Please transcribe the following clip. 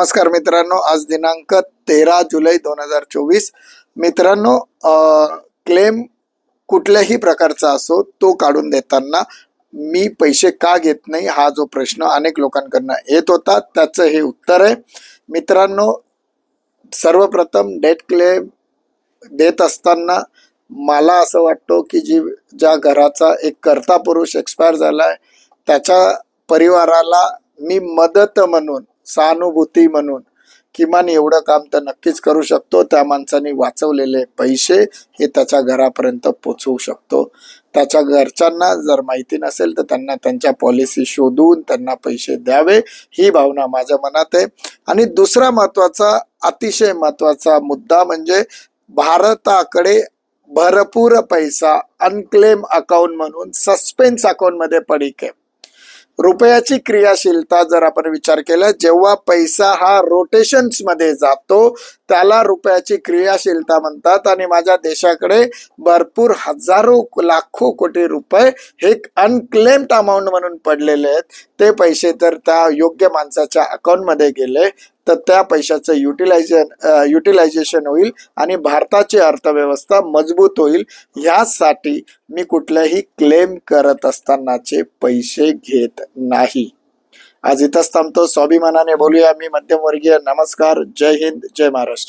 नमस्कार मित्रांनो, आज दिनांक 13 जुलै 2024. मित्रांनो, क्लेम कुठल्याही प्रकारचा असो तो काढून देताना मी पैसे का घेत नाही हा जो प्रश्न अनेक लोकांकडून येत होता, त्याचं हे उत्तर आहे. मित्रांनो, सर्वप्रथम डेट क्लेम देत असताना मला असं वाटतं की ज्या घराचा एक कर्ता पुरुष एक्सपायर झालाय त्याच्या परिवाराला मी मदत म्हणून, सहानुभूती म्हणून किमान एवढं काम तर नक्कीच करू शकतो. त्या माणसाने वाचवलेले पैसे हे त्याच्या घरापर्यंत पोचवू शकतो. त्याच्या घरच्यांना जर माहिती नसेल तर त्यांना त्यांच्या पॉलिसी शोधून त्यांना पैसे द्यावे, ही भावना माझ्या मनात आहे. आणि दुसरा महत्वाचा, अतिशय महत्वाचा मुद्दा म्हणजे भारताकडे भरपूर पैसा अनक्लेम अकाउंट म्हणून सस्पेन्स अकाउंट मध्ये पडीक आहे. रुपयाची क्रियाशीलता जर आपण विचार केला, जेव्हा पैसा हा रोटेशन्स मध्ये जातो त्याला रुपयाची क्रियाशीलता म्हणतात. आणि माझ्या देशाकडे भरपूर हजारो लाखो कोटी रुपये हे अनक्लेम्ड अमाऊंट म्हणून पडलेले आहेत. ते पैसे तर त्या योग्य माणसाच्या अकाउंट मध्ये गेले तर त्या पैशाचं युटिलायझेशन होईल आणि भारताची अर्थव्यवस्था मजबूत होईल. यासाठी मी कुठल्याही क्लेम करत असतानाचे पैसे घेत नाही. आज इथंच थांबतो. स्वाभिमानाने बोलूया. मी मध्यमवर्गीय. नमस्कार. जय हिंद. जय महाराष्ट्र.